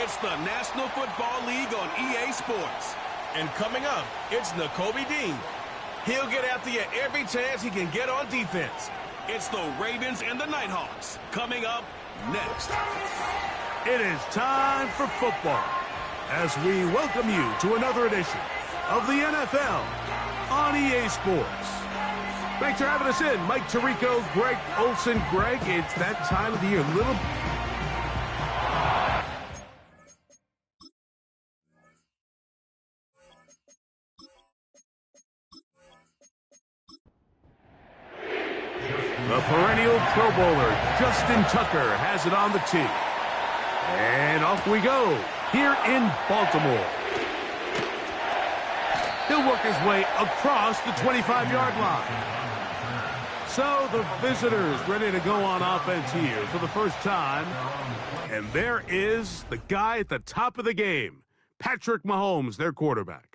It's the National Football League on EA Sports. And coming up, it's Nakobe Dean. He'll get after you every chance he can get on defense. It's the Ravens and the Nighthawks coming up next. It is time for football as we welcome you to another edition of the NFL on EA Sports. Thanks for having us in. Mike Tirico, Greg Olson. Greg, it's that time of the year. The perennial Pro Bowler, Justin Tucker, has it on the tee. And off we go, here in Baltimore. He'll work his way across the 25-yard line. So the visitors ready to go on offense here for the first time. And there is the guy at the top of the game, Patrick Mahomes, their quarterback.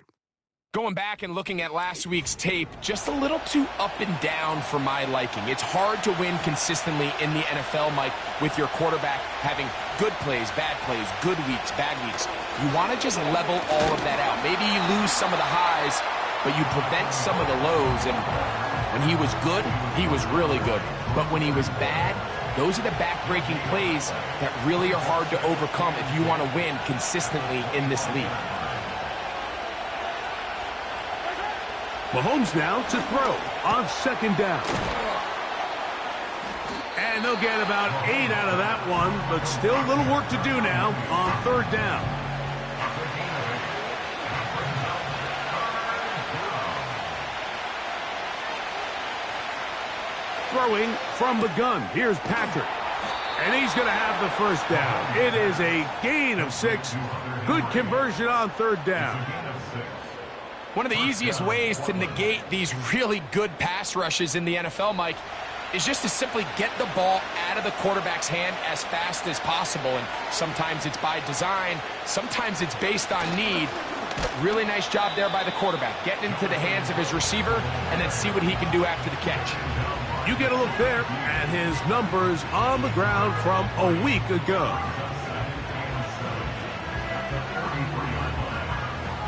Going back and looking at last week's tape, just a little too up and down for my liking. It's hard to win consistently in the NFL, Mike, with your quarterback having good plays, good weeks, bad weeks. You want to just level all of that out. Maybe you lose some of the highs, but you prevent some of the lows. And when he was good, he was really good. But when he was bad, those are the back-breaking plays that really are hard to overcome if you want to win consistently in this league. Mahomes now to throw on second down. And they'll get about 8 out of that one, but still a little work to do now on third down. Throwing from the gun. Here's Patrick. And he's going to have the first down. It is a gain of 6. Good conversion on third down. One of the easiest ways to negate these really good pass rushes in the NFL, Mike, is just to simply get the ball out of the quarterback's hand as fast as possible. And sometimes it's by design, sometimes it's based on need. Really nice job there by the quarterback, getting into the hands of his receiver and then see what he can do after the catch. You get a look there at his numbers on the ground from a week ago.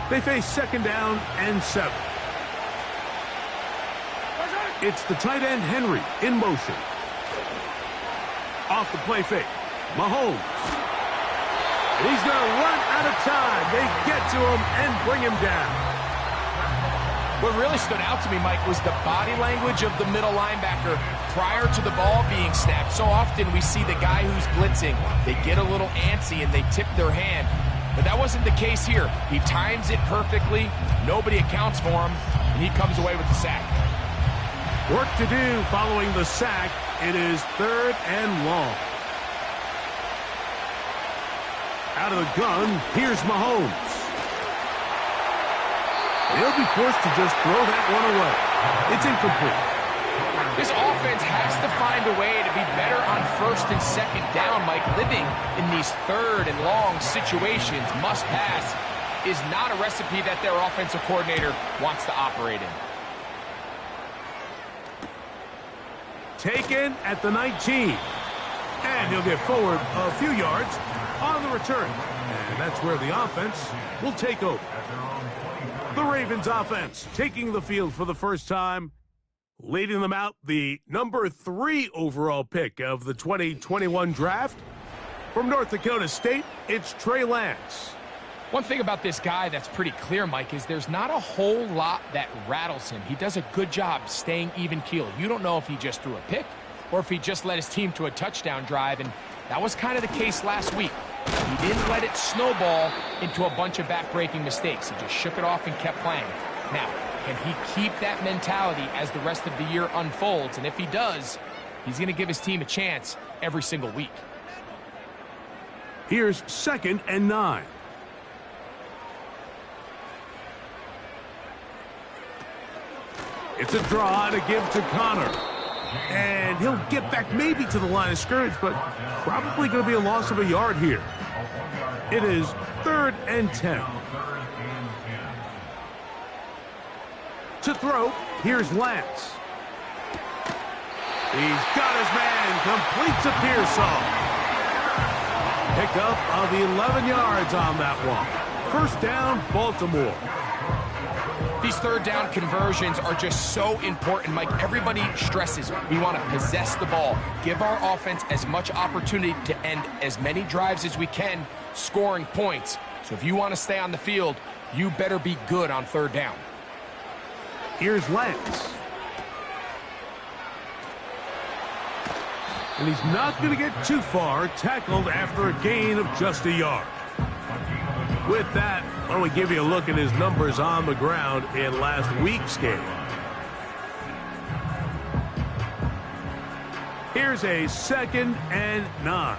They face second down and 7. It's the tight end Henry in motion. Off the play fake. Mahomes. And he's going to run out of time. They get to him and bring him down. What really stood out to me, Mike, was the body language of the middle linebacker prior to the ball being snapped. So often we see the guy who's blitzing, they get a little antsy and they tip their hand. But that wasn't the case here. He times it perfectly. Nobody accounts for him, and he comes away with the sack. Work to do following the sack. It is third and long. Out of the gun, here's Mahomes. He'll be forced to just throw that one away. It's incomplete. This offense has to find a way to be better on first and second down, Mike. Living in these third and long situations, must pass, is not a recipe that their offensive coordinator wants to operate in. Taken at the 19. And he'll get forward a few yards on the return. And that's where the offense will take over. The Ravens offense taking the field for the first time. Leading them out, the number 3 overall pick of the 2021 draft. From North Dakota State, it's Trey Lance. One thing about this guy that's pretty clear, Mike, is there's not a whole lot that rattles him. He does a good job staying even keel. You don't know if he just threw a pick or if he just led his team to a touchdown drive, and that was kind of the case last week. He didn't let it snowball into a bunch of back-breaking mistakes. He just shook it off and kept playing. Now, can he keep that mentality as the rest of the year unfolds? And if he does, he's going to give his team a chance every single week. Here's second and 9. It's a draw to give to Connor. And he'll get back maybe to the line of scrimmage, but probably going to be a loss of a yard here. It is third and 10. To throw, here's Lance. He's got his man, complete to Pearsall. Pickup of 11 yards on that one. First down, Baltimore. These third down conversions are just so important, Mike. Everybody stresses we want to possess the ball, give our offense as much opportunity to end as many drives as we can, scoring points. So if you want to stay on the field, you better be good on third down. Here's Lance. And he's not going to get too far, tackled after a gain of just a yard. With that, why don't we give you a look at his numbers on the ground in last week's game. Here's a 2nd and 9.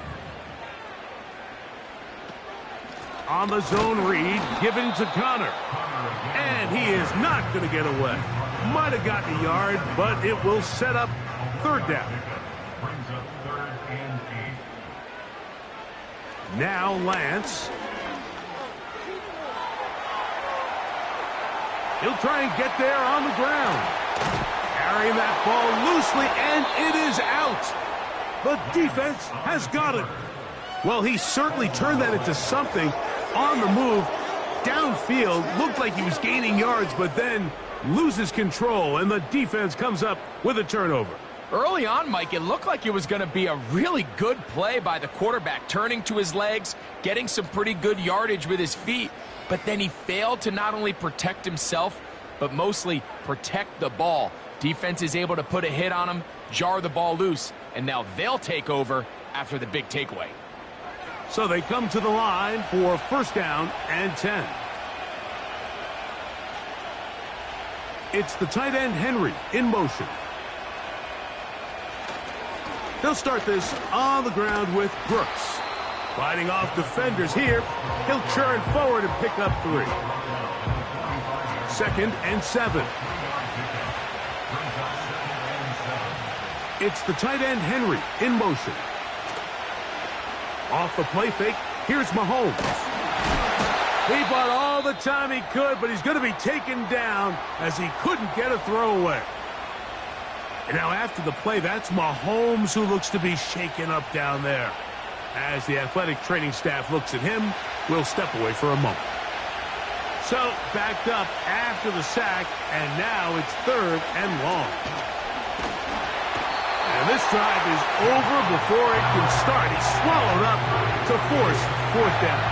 On the zone read, given to Connor. And he is not going to get away. Might have gotten a yard, but it will set up third down. Now Lance. He'll try and get there on the ground. Carrying that ball loosely, and it is out. The defense has got it. Well, he certainly turned that into something on the move. Downfield, looked like he was gaining yards, but then loses control, and the defense comes up with a turnover. Early on, Mike, it looked like it was going to be a really good play by the quarterback, turning to his legs, getting some pretty good yardage with his feet, but then he failed to not only protect himself, but mostly protect the ball. Defense is able to put a hit on him, jar the ball loose, and now they'll take over after the big takeaway. So they come to the line for first down and 10. It's the tight end Henry in motion. He'll start this on the ground with Brooks. Fighting off defenders here. He'll churn forward and pick up 3. 2nd and 7. It's the tight end Henry in motion. Off the play fake, here's Mahomes. He bought all the time he could, but he's going to be taken down as he couldn't get a throwaway. And now after the play, that's Mahomes who looks to be shaken up down there. As the athletic training staff looks at him, we'll step away for a moment. So backed up after the sack, and now it's 3rd and long. And this drive is over before it can start. He's swallowed up to force 4th down.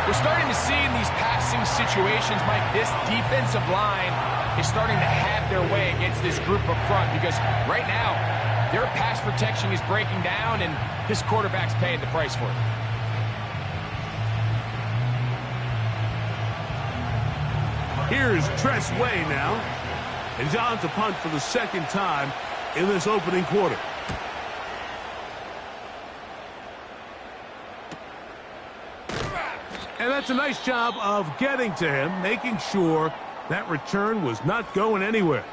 We're starting to see in these passing situations, Mike, this defensive line is starting to have their way against this group up front, because right now their pass protection is breaking down and this quarterback's paying the price for it. Here's Tress Way now. And he's on to punt for the 2nd time in this opening quarter. And that's a nice job of getting to him, making sure that return was not going anywhere.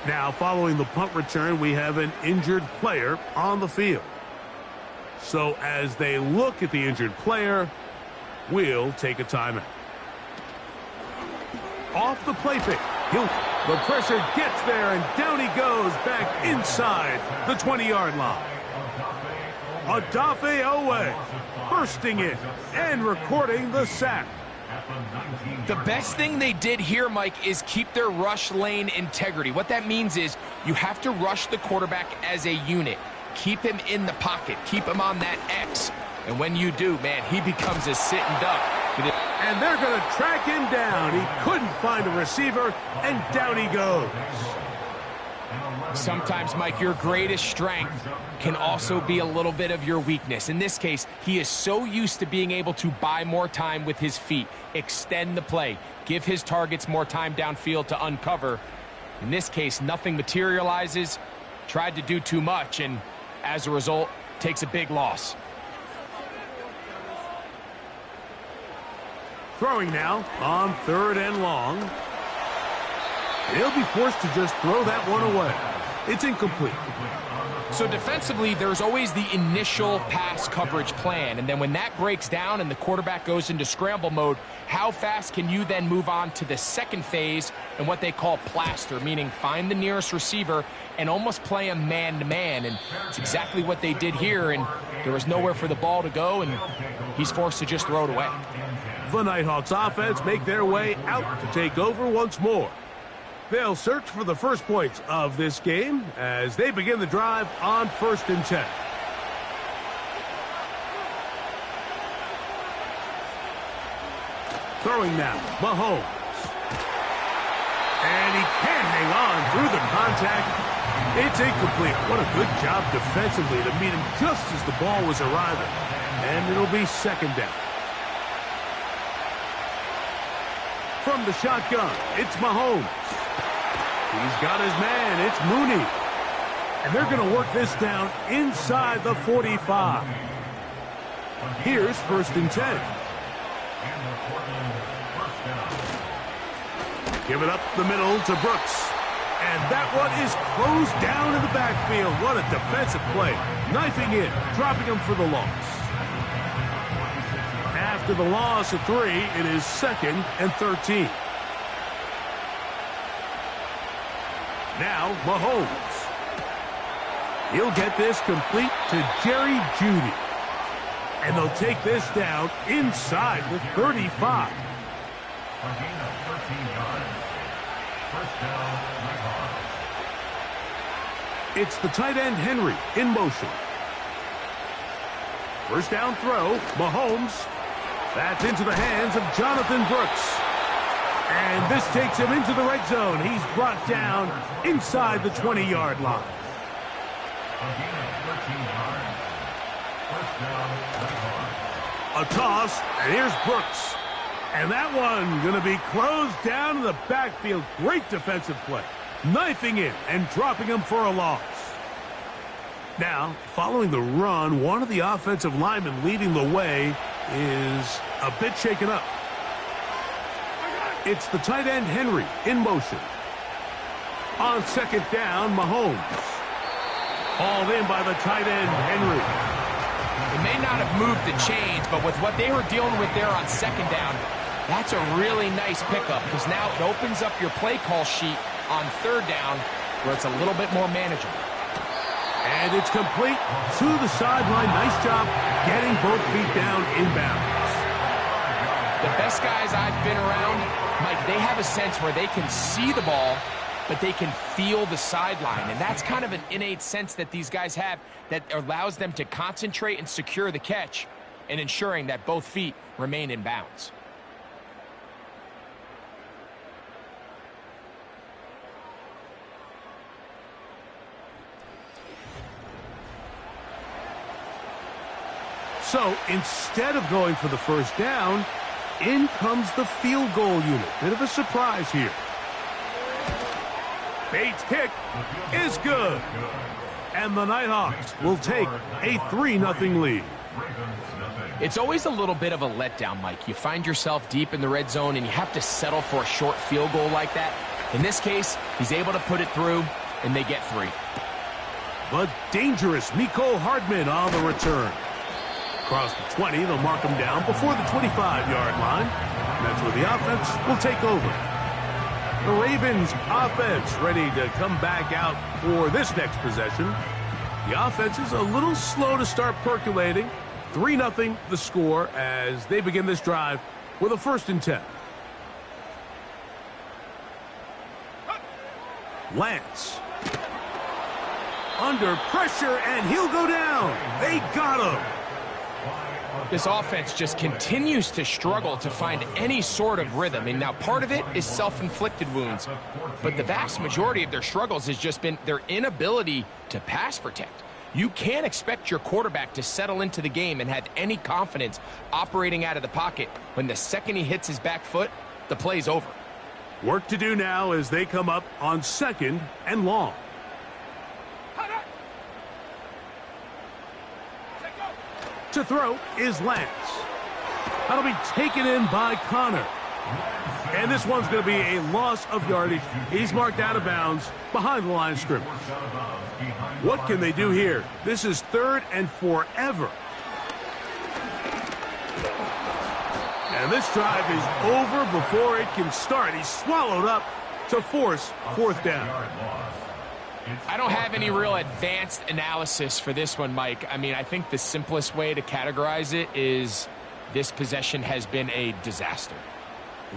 Now, following the punt return, we have an injured player on the field. So as they look at the injured player, we'll take a timeout. Off the play fake. The pressure gets there, and down he goes back inside the 20-yard line. Odafe Owe bursting in and recording the sack. The best thing they did here, Mike, is keep their rush lane integrity. What that means is you have to rush the quarterback as a unit. Keep him in the pocket. Keep him on that X. And when you do, man, he becomes a sitting duck. And they're going to track him down. He couldn't find a receiver, and down he goes. Sometimes, Mike, your greatest strength can also be a little bit of your weakness. In this case, he is so used to being able to buy more time with his feet, extend the play, give his targets more time downfield to uncover. In this case, nothing materializes, tried to do too much, and as a result, takes a big loss. Throwing now on 3rd and long. He'll be forced to just throw that one away. It's incomplete. So defensively, there's always the initial pass coverage plan, and then when that breaks down and the quarterback goes into scramble mode, how fast can you then move on to the second phase and what they call plaster, meaning find the nearest receiver and almost play him man-to-man, and it's exactly what they did here, and there was nowhere for the ball to go, and he's forced to just throw it away. The Nighthawks offense make their way out to take over once more. They'll search for the first points of this game as they begin the drive on 1st and 10. Throwing now, Mahomes. And he can't hang on through the contact. It's incomplete. What a good job defensively to meet him just as the ball was arriving. And it'll be 2nd down. From the shotgun, it's Mahomes. He's got his man. It's Mooney. And they're going to work this down inside the 45. Here's 1st and 10. Give it up the middle to Brooks. And that one is closed down in the backfield. What a defensive play. Knifing in, dropping him for the loss. After the loss of 3, it is 2nd and 13. Now, Mahomes. He'll get this complete to Jerry Jeudy. And they'll take this down inside the 35. It's the tight end Henry in motion. 1st down throw, Mahomes. That's into the hands of Jonathan Brooks. And this takes him into the red zone. He's brought down inside the 20-yard line. A toss, and here's Brooks. And that one going to be closed down in the backfield. Great defensive play. Knifing in and dropping him for a loss. Now, following the run, one of the offensive linemen leading the way is a bit shaken up. It's the tight end Henry in motion. On 2nd down, Mahomes. Hauled in by the tight end Henry. It may not have moved the chains, but with what they were dealing with there on 2nd down, that's a really nice pickup because now it opens up your play call sheet on 3rd down where it's a little bit more manageable. And it's complete to the sideline. Nice job getting both feet down inbounds. The best guys I've been around, Mike, they have a sense where they can see the ball, but they can feel the sideline. And that's kind of an innate sense that these guys have that allows them to concentrate and secure the catch and ensuring that both feet remain in bounds. So instead of going for the 1st down, in comes the field goal unit. Bit of a surprise here. Bates' kick is good. And the Nighthawks will take a 3-0 lead. It's always a little bit of a letdown, Mike. You find yourself deep in the red zone and you have to settle for a short field goal like that. In this case, he's able to put it through and they get 3. But dangerous Mecole Hardman on the return. Across the 20, they'll mark him down before the 25-yard line. And that's where the offense will take over. The Ravens offense ready to come back out for this next possession. The offense is a little slow to start percolating. 3-0 the score as they begin this drive with a 1st and 10. Lance. Under pressure, and he'll go down. They got him. This offense just continues to struggle to find any sort of rhythm. And now part of it is self-inflicted wounds. But the vast majority of their struggles has just been their inability to pass protect. You can't expect your quarterback to settle into the game and have any confidence operating out of the pocket when the second he hits his back foot, the play's over. Work to do now as they come up on 2nd and long. To throw is Lance. That'll be taken in by Connor. And this one's going to be a loss of yardage. He's marked out of bounds behind the line of scrimmage. What can they do here? This is 3rd and forever. And this drive is over before it can start. He's swallowed up to force 4th down. I don't have any real advanced analysis for this one, Mike. I mean, I think the simplest way to categorize it is this possession has been a disaster.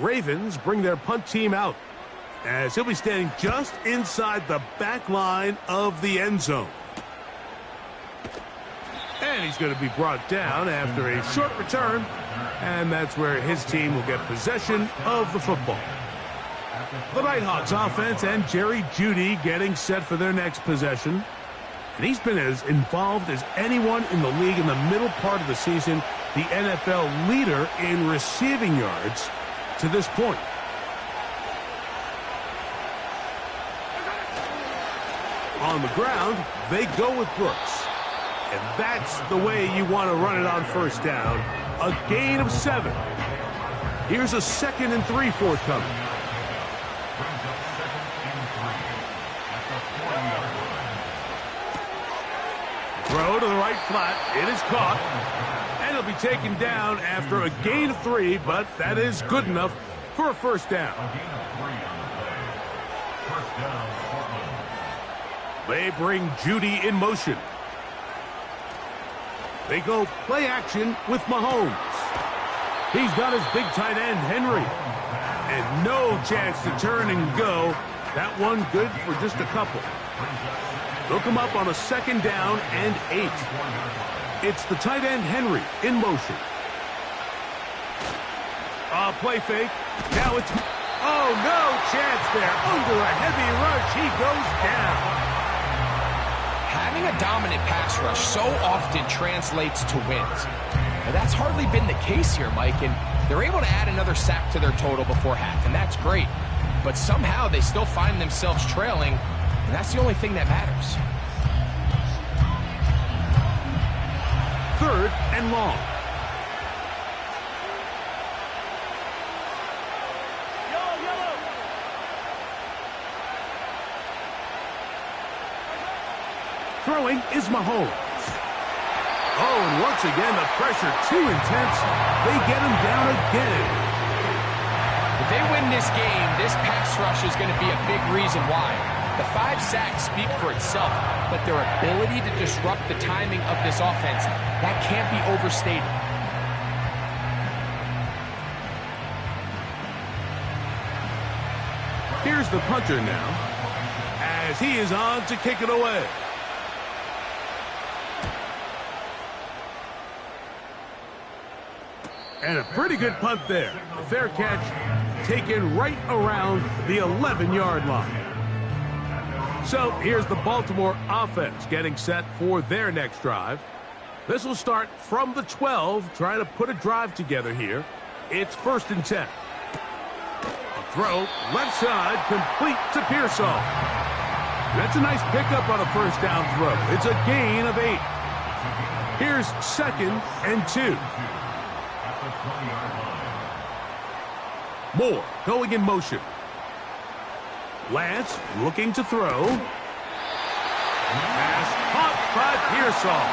Ravens bring their punt team out as he'll be standing just inside the back line of the end zone. And he's going to be brought down after a short return, and that's where his team will get possession of the football. The Nighthawks offense and Jerry Jeudy getting set for their next possession. And he's been as involved as anyone in the league in the middle part of the season, the NFL leader in receiving yards to this point. On the ground, they go with Brooks. And that's the way you want to run it on 1st down. A gain of 7. Here's a 2nd and 3 forthcoming. Throw to the right flat. It is caught. And it'll be taken down after a gain of 3, but that is good enough for a 1st down. They bring Jeudy in motion. They go play action with Mahomes. He's got his big tight end, Henry. And no chance to turn and go. That one good for just a couple. They'll come up on a 2nd down and 8. It's the tight end, Henry, in motion. Play fake. Now it's... Oh, no chance there. Under a heavy rush, he goes down. Having a dominant pass rush so often translates to wins. But that's hardly been the case here, Mike, and they're able to add another sack to their total before half, and that's great. But somehow they still find themselves trailing, and that's the only thing that matters. 3rd and long. Throwing is Mahomes. Oh, and once again, the pressure too intense. They get him down again. If they win this game, this pass rush is going to be a big reason why. The 5 sacks speak for itself, but their ability to disrupt the timing of this offense, that can't be overstated. Here's the punter now, as he is on to kick it away. And a pretty good punt there. A fair catch taken right around the 11-yard line. So here's the Baltimore offense getting set for their next drive. This will start from the 12, trying to put a drive together here. It's 1st and 10. A throw, left side, complete to Pearsall. That's a nice pickup on a 1st down throw. It's a gain of 8. Here's 2nd and 2. Moore going in motion. Lance looking to throw. Pass caught by Pearsall.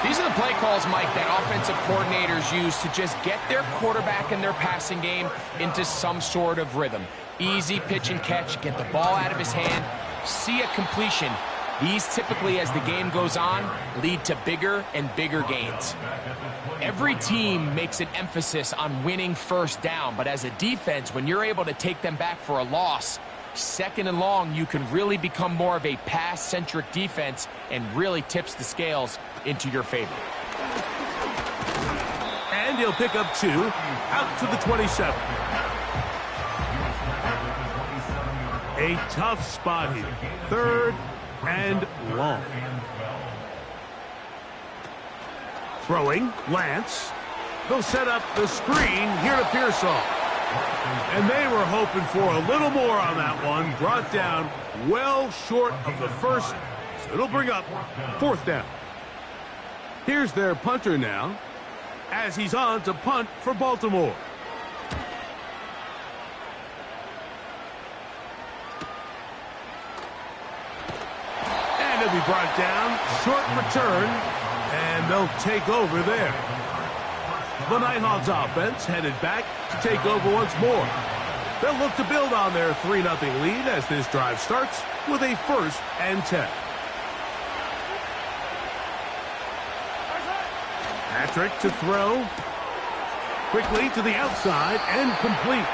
These are the play calls, Mike, that offensive coordinators use to just get their quarterback and their passing game into some sort of rhythm. Easy pitch and catch, get the ball out of his hand, see a completion. These typically, as the game goes on, lead to bigger and bigger gains. Every team makes an emphasis on winning 1st down, but as a defense, when you're able to take them back for a loss, 2nd and long, you can really become more of a pass-centric defense and really tips the scales into your favor. And he'll pick up 2 out to the 27. A tough spot here. 3rd and long. Throwing, Lance. They'll set up the screen here to Pearsall. And they were hoping for a little more on that one. Brought down well short of the 1st. So it'll bring up 4th down. Here's their punter now, as he's on to punt for Baltimore. be brought down. Short return, and they'll take over there. The Nighthawks offense headed back to take over once more. They'll look to build on their 3-0 lead as this drive starts with a 1st and 10. Patrick to throw. Quickly to the outside and complete.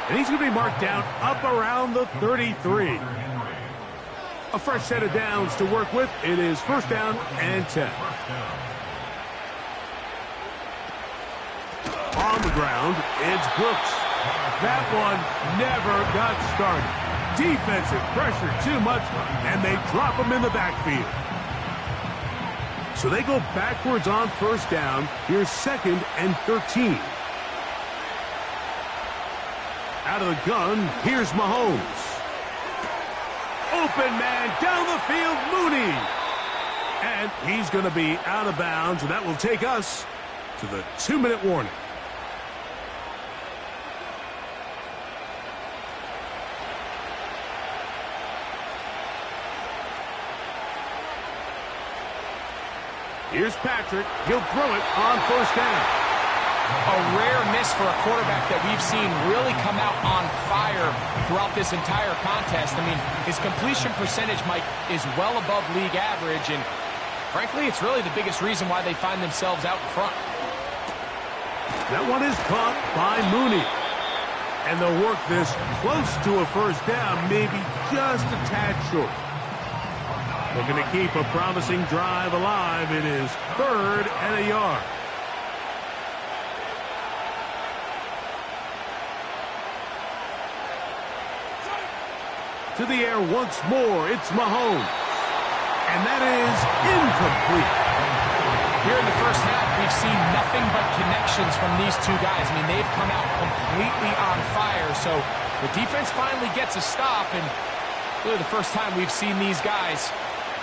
And he's going to be marked down up around the 33. A fresh set of downs to work with. It is 1st down and 10. On the ground, it's Brooks. That one never got started. Defensive pressure too much, and they drop him in the backfield. So they go backwards on 1st down. Here's 2nd and 13. Out of the gun, here's Mahomes. Open man down the field, Mooney. And he's going to be out of bounds, and that will take us to the 2-minute warning. Here's Patrick. He'll throw it on 1st down. A rare miss for a quarterback that we've seen really come out on fire throughout this entire contest. I mean, his completion percentage, Mike, is well above league average, and frankly, it's really the biggest reason why they find themselves out in front. That one is caught by Mooney. And they'll work this close to a 1st down, maybe just a tad short. Looking to keep a promising drive alive. It is 3rd and a yard. To the air once more. It's Mahomes. And that is incomplete. Here in the 1st half, we've seen nothing but connections from these two guys. I mean, they've come out completely on fire. So the defense finally gets a stop, and really the first time we've seen these guys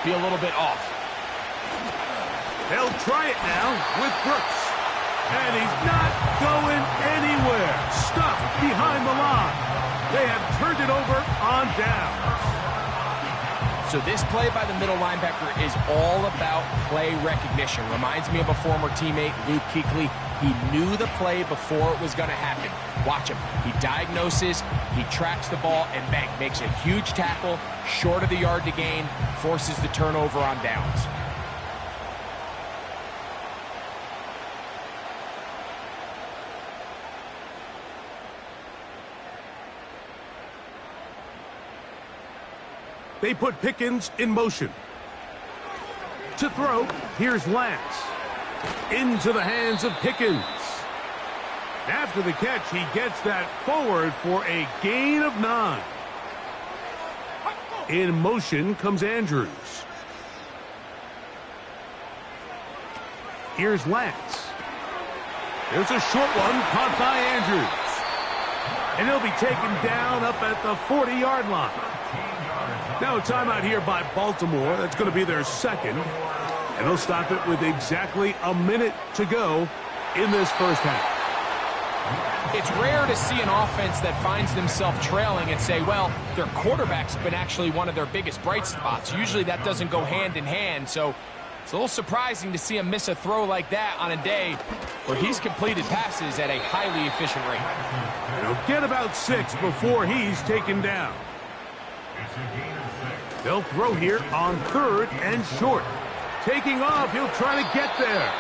be a little bit off. They'll try it now with Brooks. And he's not going anywhere. Stuffed behind the line. They have turned it over on downs. So this play by the middle linebacker is all about play recognition. Reminds me of a former teammate, Luke Kuechly. He knew the play before it was going to happen. Watch him. He diagnoses, he tracks the ball, and bang, makes a huge tackle, short of the yard to gain, forces the turnover on downs. They put Pickens in motion. To throw, here's Lance. Into the hands of Pickens. After the catch, he gets that forward for a gain of 9. In motion comes Andrews. Here's Lance. There's a short one caught by Andrews. And he'll be taken down up at the 40-yard line. Now a timeout here by Baltimore. That's going to be their 2nd. And they'll stop it with exactly a minute to go in this 1st half. It's rare to see an offense that finds themselves trailing and say, well, their quarterback's been actually one of their biggest bright spots. Usually that doesn't go hand in hand, so it's a little surprising to see him miss a throw like that on a day where he's completed passes at a highly efficient rate. They'll get about 6 before he's taken down. They'll throw here on 3rd and short. Taking off, he'll try to get there.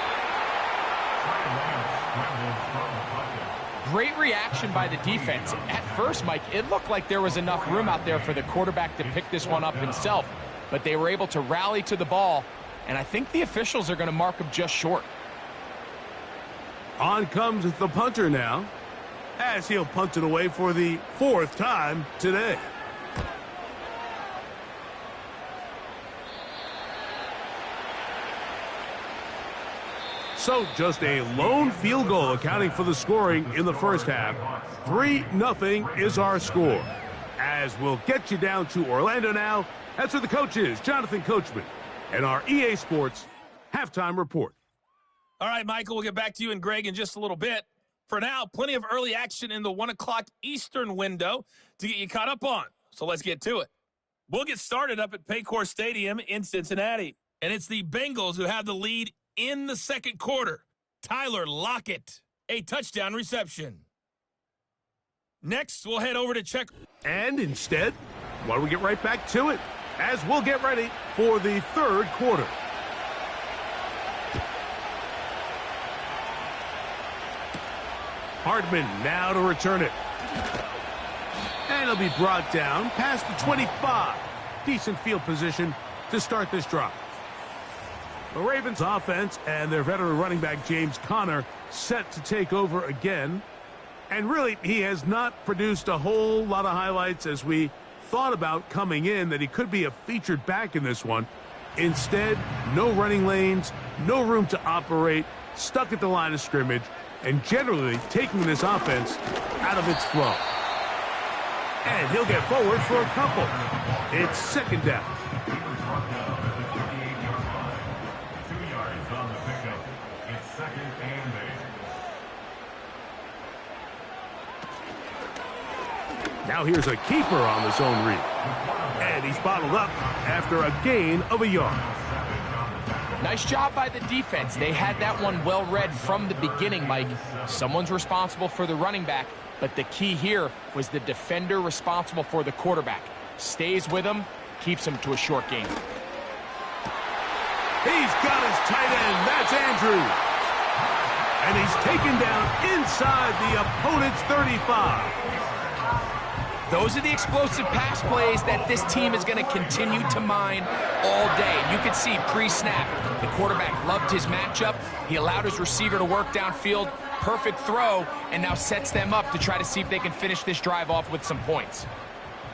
Great reaction by the defense. At first, Mike, it looked like there was enough room out there for the quarterback to pick this one up himself, but they were able to rally to the ball, and I think the officials are going to mark him just short. On comes the punter now, as he'll punt it away for the 4th time today. So just a lone field goal accounting for the scoring in the 1st half. 3-0 is our score. As we'll get you down to Orlando now. That's where the coach is, Jonathan Coachman, and our EA Sports halftime report. All right, Michael, we'll get back to you and Greg in just a little bit. For now, plenty of early action in the 1 o'clock Eastern window to get you caught up on. So let's get to it. We'll get started up at Paycor Stadium in Cincinnati. And it's the Bengals who have the lead in the second quarter. Tyler Lockett, a touchdown reception. Next, we'll head over to check. And instead, why don't we get right back to it as we'll get ready for the third quarter. Hardman now to return it. And it'll be brought down past the 25. Decent field position to start this drive. The Ravens offense and their veteran running back James Conner set to take over again. And really, he has not produced a whole lot of highlights as we thought about coming in that he could be a featured back in this one. Instead, no running lanes, no room to operate, stuck at the line of scrimmage, and generally taking this offense out of its flow. And he'll get forward for a couple. It's second down. 2 yards on the pickup. It's second and 8. Now here's a keeper on the zone read. And he's bottled up after a gain of a yard. Nice job by the defense. They had that one well read from the beginning, Mike. Someone's responsible for the running back, but the key here was the defender responsible for the quarterback. Stays with him, keeps him to a short gain. He's got his tight end. That's Andrews. And he's taken down inside the opponent's 35. Those are the explosive pass plays that this team is going to continue to mine all day. You could see pre-snap, the quarterback loved his matchup. He allowed his receiver to work downfield. Perfect throw, and now sets them up to try to see if they can finish this drive off with some points.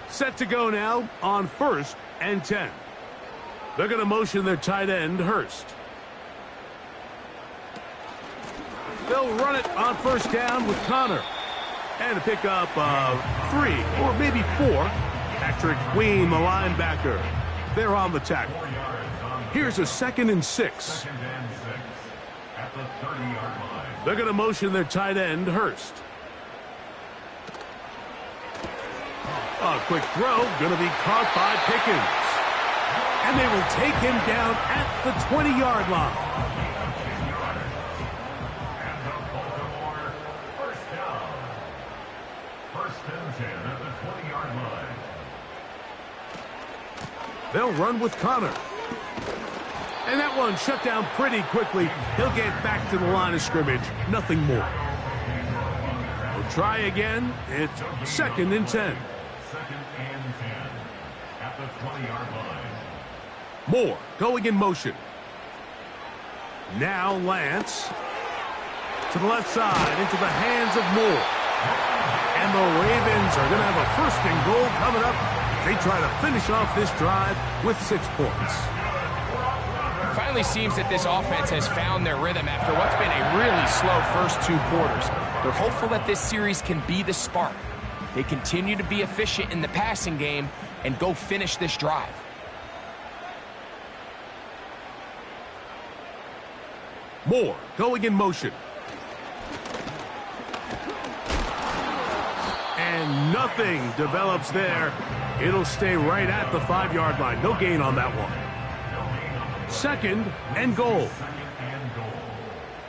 Set to go now on 1st and 10. They're going to motion their tight end, Hurst. They'll run it on 1st down with Conner. And a pickup of 3 or maybe 4. Patrick Queen, the linebacker. They're on the tackle. Here's a 2nd and 6. At the 30-yard line. They're going to motion their tight end, Hurst. A quick throw, going to be caught by Pickens. And they will take him down at the 20-yard line. And the Baltimore first down. 1st and 10 at the 20-yard line. They'll run with Conner. And that one shut down pretty quickly. He'll get back to the line of scrimmage. Nothing more. They'll try again. It's 2nd and 10. 2nd and 10 at the 20-yard line. Moore going in motion. Now Lance to the left side into the hands of Moore. And the Ravens are going to have a 1st and goal coming up. They try to finish off this drive with 6 points. Finally seems that this offense has found their rhythm after what's been a really slow first 2 quarters. They're hopeful that this series can be the spark. They continue to be efficient in the passing game and go finish this drive. Moore going in motion. And nothing develops there. It'll stay right at the 5-yard line. No gain on that one. 2nd and goal. 2nd and goal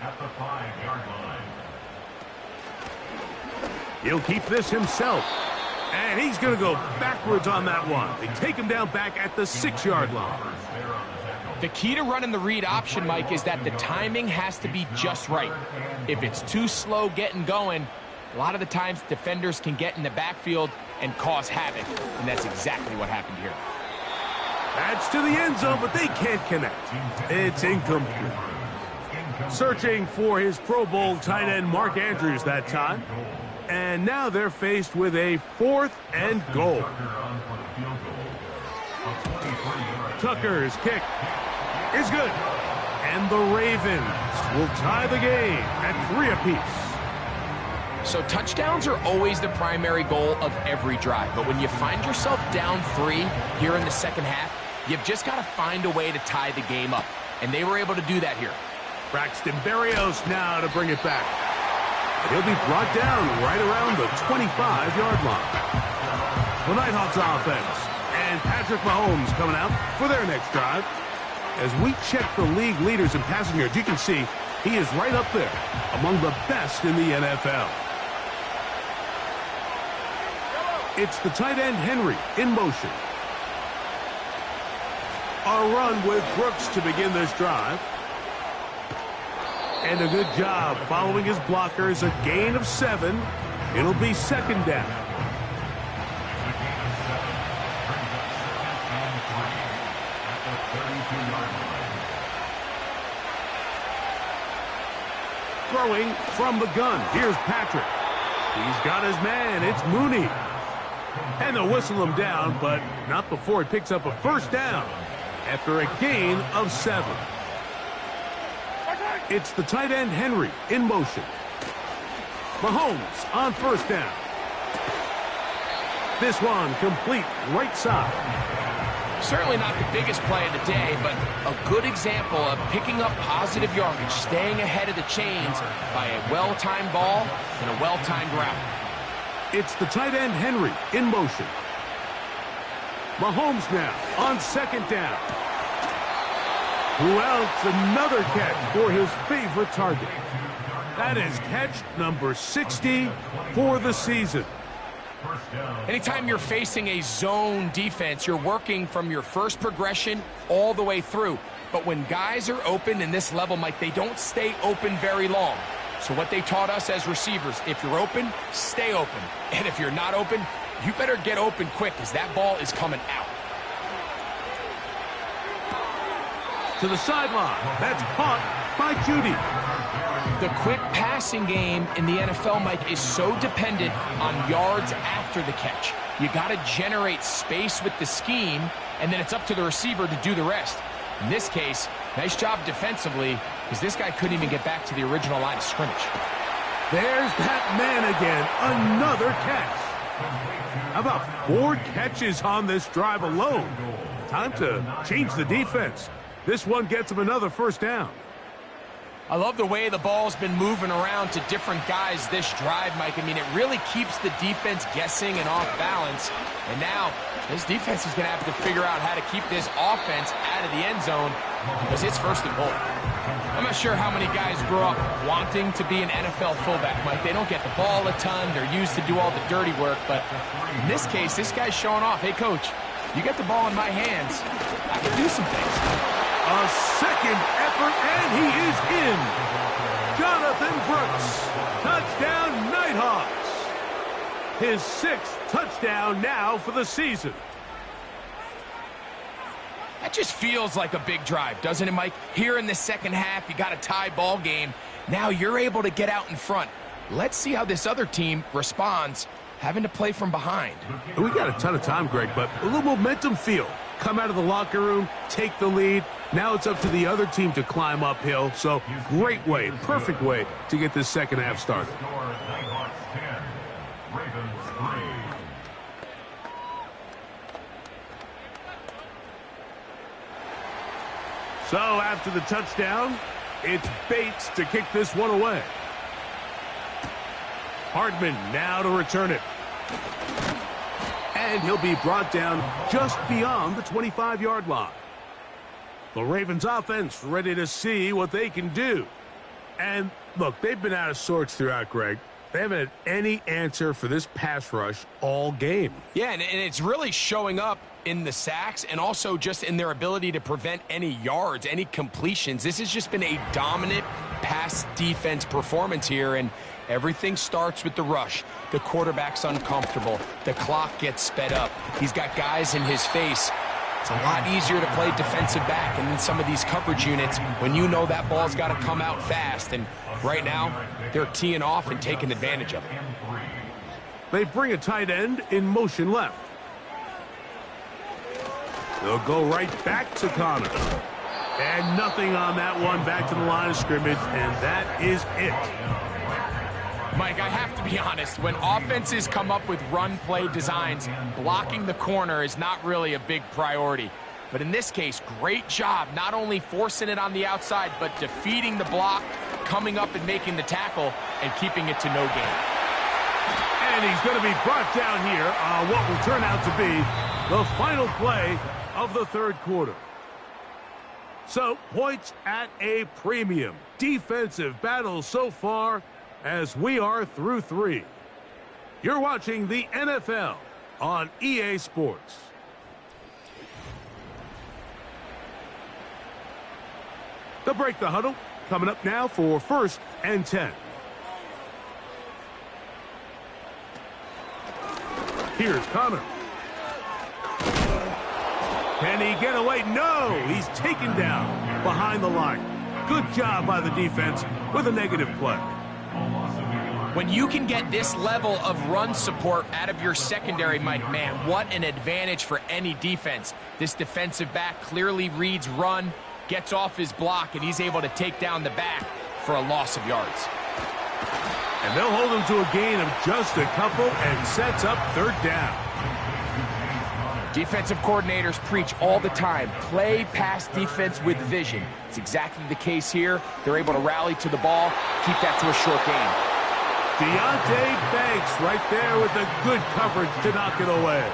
at the 5-yard line. He'll keep this himself. And he's going to go backwards on that one. They take him down back at the 6-yard line. The key to running the read option, Mike, is that the timing has to be just right. If it's too slow getting going, a lot of the times defenders can get in the backfield and cause havoc, and that's exactly what happened here. That's to the end zone, but they can't connect. It's incomplete. Searching for his Pro Bowl tight end Mark Andrews that time. And now they're faced with a 4th and goal. Tucker's kick is good. And the Ravens will tie the game at 3 apiece. So touchdowns are always the primary goal of every drive. But when you find yourself down 3 here in the second half, you've just got to find a way to tie the game up. And they were able to do that here. Braxton Berrios now to bring it back. He'll be brought down right around the 25-yard line. The Nighthawks offense. And Patrick Mahomes coming out for their next drive. As we check the league leaders in passing yards, you can see he is right up there among the best in the NFL. It's the tight end Henry in motion. A run with Brooks to begin this drive. And a good job following his blockers. A gain of 7. It'll be second down. Throwing from the gun. Here's Patrick. He's got his man. It's Mooney. And they'll whistle him down, but not before he picks up a first down after a gain of 7. It's the tight end Henry in motion. Mahomes on first down. This one complete right side. Certainly not the biggest play of the day, but a good example of picking up positive yardage, staying ahead of the chains by a well-timed ball and a well-timed route. It's the tight end Henry in motion. Mahomes now on second down. Who else? Another catch for his favorite target. That is catch number 60 for the season. Anytime you're facing a zone defense, you're working from your first progression all the way through. But when guys are open in this level, Mike, they don't stay open very long. So what they taught us as receivers, if you're open, stay open. And if you're not open, you better get open quick because that ball is coming out. To the sideline. That's caught by Judy. The quick passing game in the NFL, Mike, is so dependent on yards after the catch. You got to generate space with the scheme, and then it's up to the receiver to do the rest. In this case, nice job defensively, because this guy couldn't even get back to the original line of scrimmage. There's that man again. Another catch. How about 4 catches on this drive alone? Time to change the defense. This one gets him another first down. I love the way the ball's been moving around to different guys this drive, Mike. I mean, it really keeps the defense guessing and off balance. And now, this defense is going to have to figure out how to keep this offense out of the end zone because it's first and goal. I'm not sure how many guys grow up wanting to be an NFL fullback, Mike. They don't get the ball a ton. They're used to do all the dirty work. But in this case, this guy's showing off. Hey, coach, you get the ball in my hands. I can do some things. A second effort, and he is in. Jonathan Brooks. Touchdown, Nighthawks. His 6th touchdown now for the season. That just feels like a big drive, doesn't it, Mike? Here in the second half, you got a tie ball game. Now you're able to get out in front. Let's see how this other team responds, having to play from behind. We got a ton of time, Greg, but a little momentum feel. Come out of the locker room, take the lead. Now it's up to the other team to climb uphill. So great way, perfect way to get this second half started. So after the touchdown, it's Bates to kick this one away. Hardman now to return it. And he'll be brought down just beyond the 25-yard line. The Ravens offense ready to see what they can do. And look, they've been out of sorts throughout, Greg. They haven't had any answer for this pass rush all game. Yeah, and it's really showing up in the sacks and also just in their ability to prevent any yards, any completions. This has just been a dominant pass defense performance here, and everything starts with the rush. The quarterback's uncomfortable. The clock gets sped up. He's got guys in his face. It's a lot easier to play defensive back, and in some of these coverage units, when you know that ball's got to come out fast, and right now, they're teeing off and taking advantage of it. They bring a tight end in motion left. They'll go right back to Connor. And nothing on that one, back to the line of scrimmage, and that is it. Mike, I have to be honest, when offenses come up with run play designs, blocking the corner is not really a big priority. But in this case, great job not only forcing it on the outside, but defeating the block, coming up and making the tackle, and keeping it to no gain. And he's going to be brought down here on what will turn out to be The final play of the third quarter. So, points at a premium. Defensive battle so far as we are through 3. You're watching the NFL on EA Sports. The break the huddle coming up now for 1st and 10. Here's Connor. Can he get away? No! He's taken down behind the line. Good job by the defense with a negative play. When you can get this level of run support out of your secondary, Mike, man, what an advantage for any defense. This defensive back clearly reads run, gets off his block, and he's able to take down the back for a loss of yards. And they'll hold him to a gain of just a couple and sets up 3rd down. Defensive coordinators preach all the time, play pass defense with vision. It's exactly the case here. They're able to rally to the ball, keep that to a short gain. Deontay Banks right there with the good coverage to knock it away.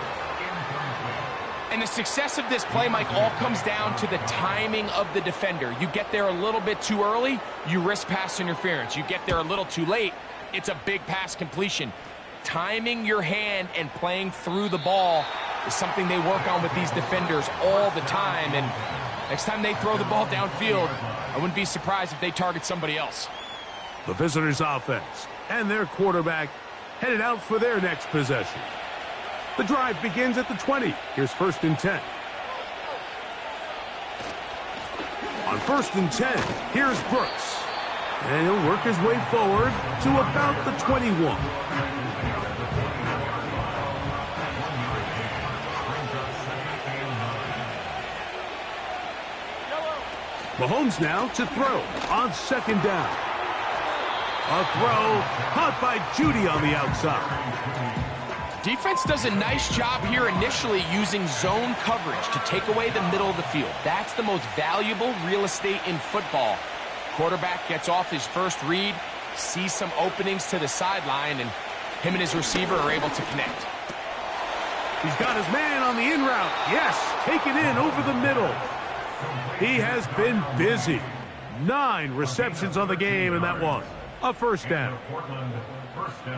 And the success of this play, Mike, all comes down to the timing of the defender. You get there a little bit too early, you risk pass interference. You get there a little too late, it's a big pass completion. Timing your hand and playing through the ball is something they work on with these defenders all the time. And next time they throw the ball downfield, I wouldn't be surprised if they target somebody else. The visitors' offense and their quarterback headed out for their next possession. The drive begins at the 20. Here's 1st and 10. On 1st and 10, here's Brooks. And he'll work his way forward to about the 21. Mahomes now to throw on 2nd down. A throw caught by Judy on the outside. Defense does a nice job here initially using zone coverage to take away the middle of the field. That's the most valuable real estate in football. Quarterback gets off his first read, sees some openings to the sideline, and him and his receiver are able to connect. He's got his man on the in route. Yes, taken in over the middle. He has been busy. 9 receptions on the game in that one. A 1st down.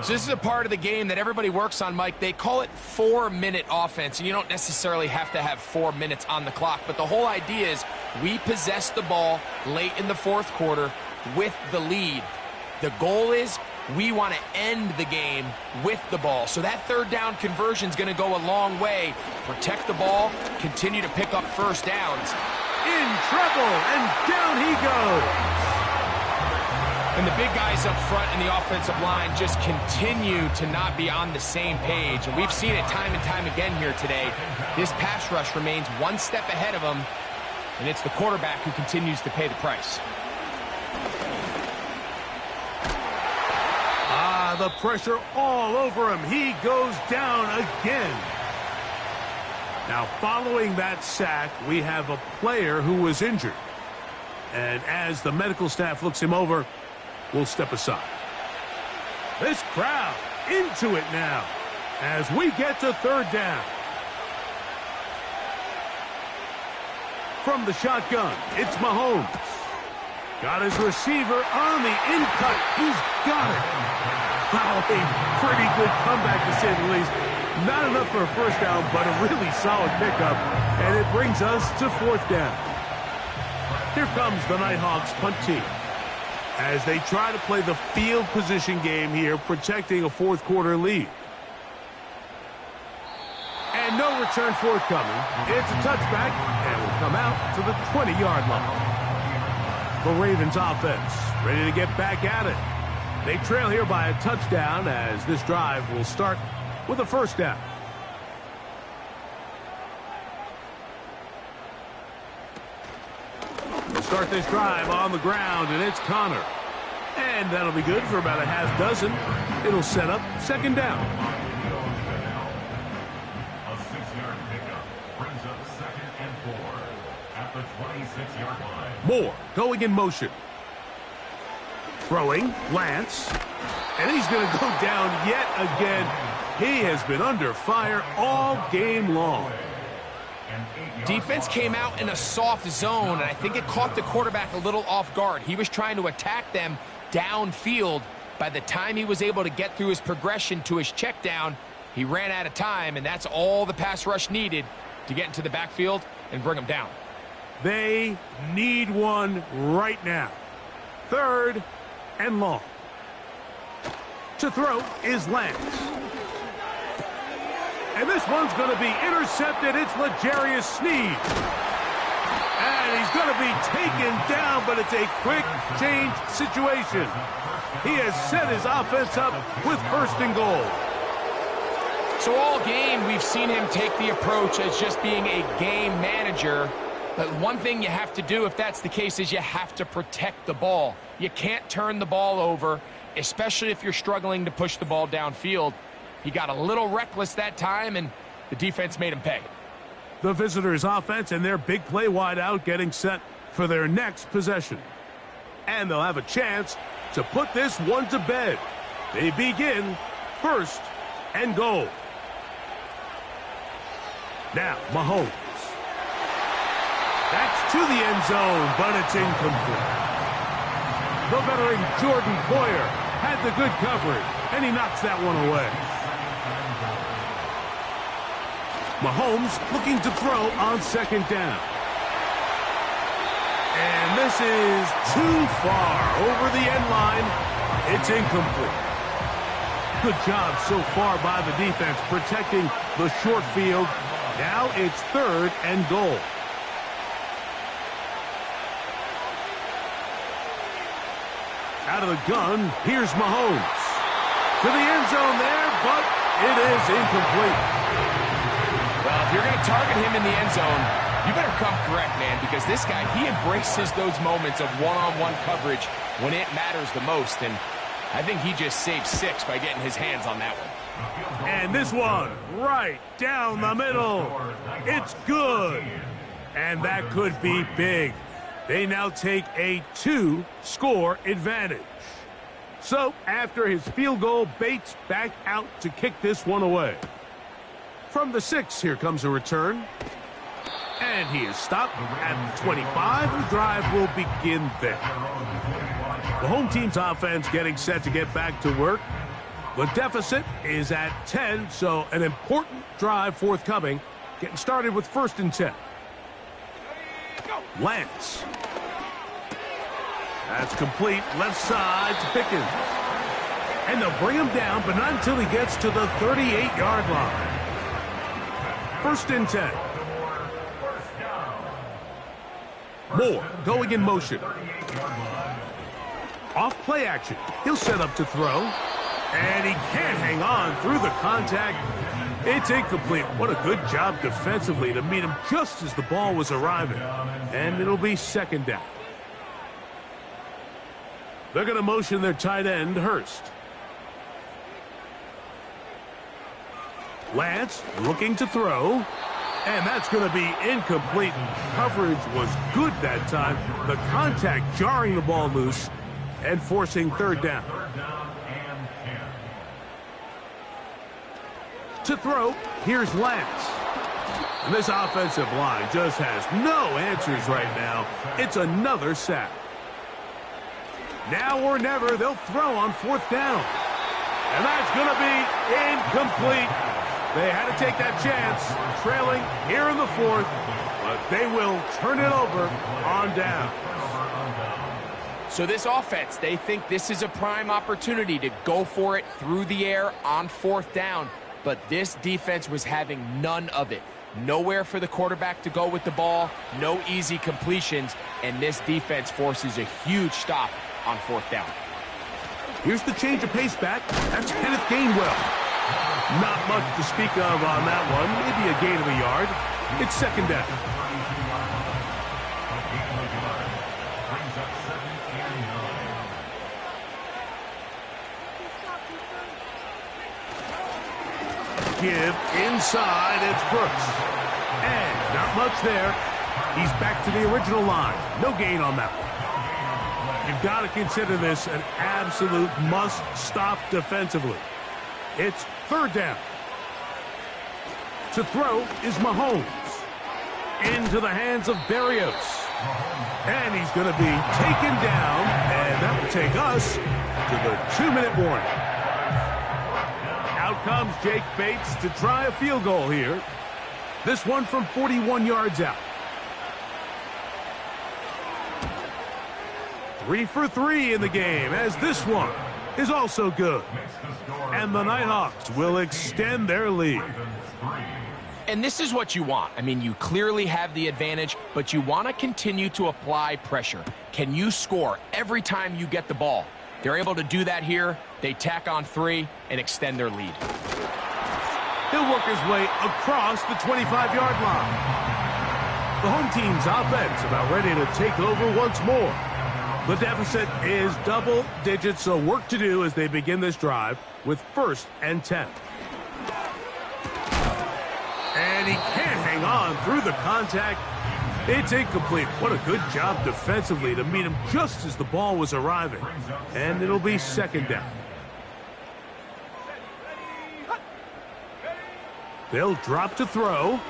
So this is a part of the game that everybody works on, Mike. They call it 4-minute offense, and you don't necessarily have to have 4 minutes on the clock. But the whole idea is we possess the ball late in the 4th quarter with the lead. The goal is we want to end the game with the ball. So that 3rd down conversion is going to go a long way. Protect the ball, continue to pick up 1st downs. In trouble, and down he goes. And the big guys up front in the offensive line just continue to not be on the same page. And we've seen it time and time again here today. This pass rush remains one step ahead of them, and it's the quarterback who continues to pay the price. The pressure all over him. He goes down again. Now, following that sack, we have a player who was injured. And as the medical staff looks him over, we'll step aside. This crowd into it now as we get to 3rd down. From the shotgun, it's Mahomes. Got his receiver on the in-cut. He's got it. Wow, a pretty good comeback to say the least. Not enough for a 1st down, but a really solid pickup. And it brings us to 4th down. Here comes the Nighthawks punt team as they try to play the field position game here, protecting a 4th quarter lead. And no return forthcoming. It's a touchback, and will come out to the 20-yard line. The Ravens offense ready to get back at it. They trail here by a touchdown as this drive will start with a 1st down. We'll start this drive on the ground, and it's Connor. And that'll be good for about a half dozen. It'll set up 2nd down. A 6-yard pickup brings up 2nd and 4 at the 26-yard line. Moore going in motion. Throwing, Lance. And he's going to go down yet again. He has been under fire all game long. Defense came out in a soft zone, and I think it caught the quarterback a little off guard. He was trying to attack them downfield. By the time he was able to get through his progression to his check down, he ran out of time, and that's all the pass rush needed to get into the backfield and bring him down. They need one right now. 3rd and long. To throw is Lance. And this one's going to be intercepted. It's L'Jarius Sneed. And he's going to be taken down, but it's a quick change situation. He has set his offense up with 1st and goal. So all game, we've seen him take the approach as just being a game manager. But one thing you have to do if that's the case is you have to protect the ball. You can't turn the ball over, especially if you're struggling to push the ball downfield. He got a little reckless that time, and the defense made him pay. The visitors' offense and their big play wideout getting set for their next possession. And they'll have a chance to put this one to bed. They begin 1st and goal. Now, Mahomes. That's to the end zone, but it's incomplete. The veteran Jordan Poyer had the good coverage, and he knocks that one away. Mahomes looking to throw on 2nd down. And this is too far over the end line. It's incomplete. Good job so far by the defense protecting the short field. Now it's 3rd and goal. Out of the gun, here's Mahomes. To the end zone there, but it is incomplete. Well, if you're going to target him in the end zone, you better come correct, man, because this guy, he embraces those moments of one-on-one coverage when it matters the most, and I think he just saved 6 by getting his hands on that one. And this one, right down the middle. It's good. And that could be big. They now take a 2-score advantage. So, after his field goal, Bates back out to kick this one away. From the 6, here comes a return. And he is stopped at the 25. The drive will begin there. The home team's offense getting set to get back to work. The deficit is at 10, so an important drive forthcoming. Getting started with 1st and 10. Lance. That's complete. Left side to Pickens. And they'll bring him down, but not until he gets to the 38-yard line. 1st and 10. Moore going in motion. Off play action. He'll set up to throw. And he can't hang on through the contact. It's incomplete. What a good job defensively to meet him just as the ball was arriving. And it'll be 2nd down. They're going to motion their tight end, Hurst. Lance looking to throw. And that's going to be incomplete. Coverage was good that time. The contact jarring the ball loose and forcing 3rd down. To throw, here's Lance. And this offensive line just has no answers right now. It's another sack. Now or never, they'll throw on 4th down. And that's going to be incomplete. They had to take that chance, trailing here in the 4th, but they will turn it over on down. So this offense, they think this is a prime opportunity to go for it through the air on 4th down. But this defense was having none of it. Nowhere for the quarterback to go with the ball, no easy completions, and this defense forces a huge stop on 4th down. Here's the change of pace back. That's Kenneth Gainwell. Not much to speak of on that one. Maybe a gain of a yard. It's 2nd down. Give inside, it's Brooks. And not much there. He's back to the original line. No gain on that one. You've got to consider this an absolute must-stop defensively. It's 3rd down. To throw is Mahomes. Into the hands of Berrios. And he's going to be taken down, and that will take us to the 2-minute warning. Out comes Jake Bates to try a field goal here. This one from 41 yards out. 3 for 3 in the game, as this one is also good. And the Nighthawks will extend their lead. And this is what you want. I mean, you clearly have the advantage, but you want to continue to apply pressure. Can you score every time you get the ball? They're able to do that here. They tack on 3 and extend their lead. He'll work his way across the 25-yard line. The home team's offense about ready to take over once more. The deficit is double digits, so work to do as they begin this drive with 1st and 10. And he can't hang on through the contact. It's incomplete. What a good job defensively to meet him just as the ball was arriving. And it'll be 2nd down. They'll drop to throw.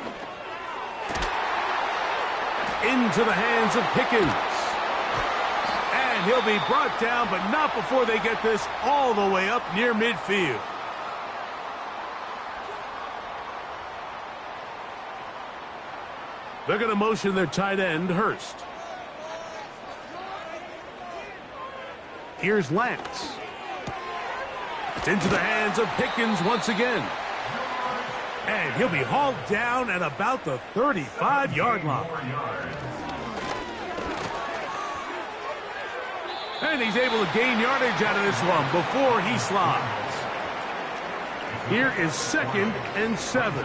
Into the hands of Pickens. And he'll be brought down, but not before they get this all the way up near midfield. They're going to motion their tight end, Hurst. Here's Lance. It's into the hands of Pickens once again. And he'll be hauled down at about the 35-yard line. And he's able to gain yardage out of this one before he slides. Here is 2nd and 7.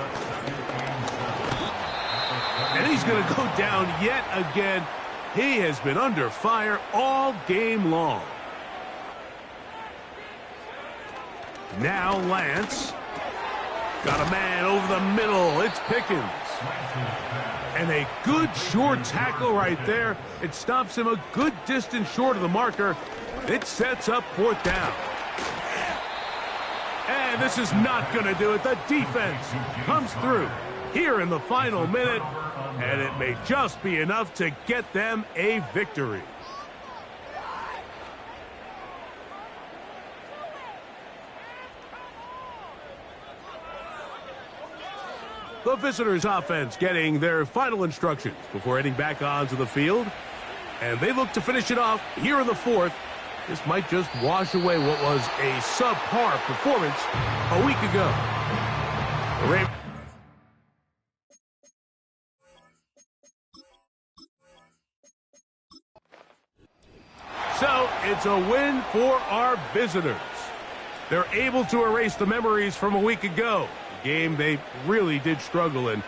And he's going to go down yet again. He has been under fire all game long. Now Lance. Got a man over the middle. It's Pickens. And a good short tackle right there. It stops him a good distance short of the marker. It sets up 4th down. And this is not going to do it. The defense comes through here in the final minute. And it may just be enough to get them a victory. The visitors' offense getting their final instructions before heading back onto the field. And they look to finish it off here in the 4th. This might just wash away what was a subpar performance a week ago. So it's a win for our visitors. They're able to erase the memories from a week ago. A game they really did struggle in.